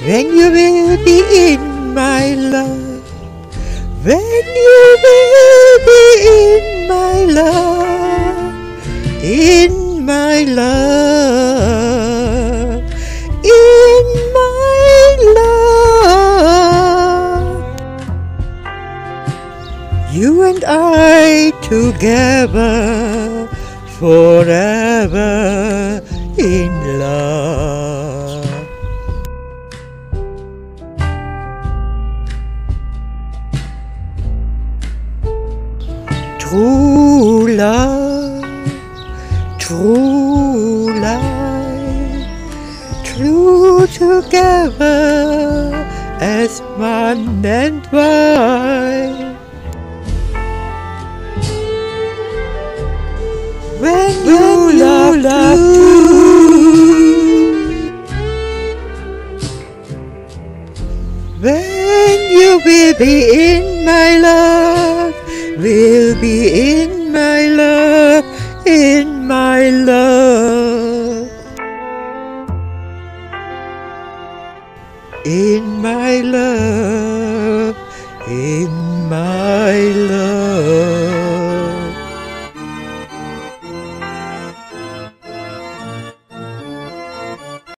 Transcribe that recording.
when you will be in my love, when you will be in my love, in my love, in my love. You and I together, forever in love. True love, true life, true together as man and wife. When you love true, when you will be in my love, will be in my love, in my love, in my love, in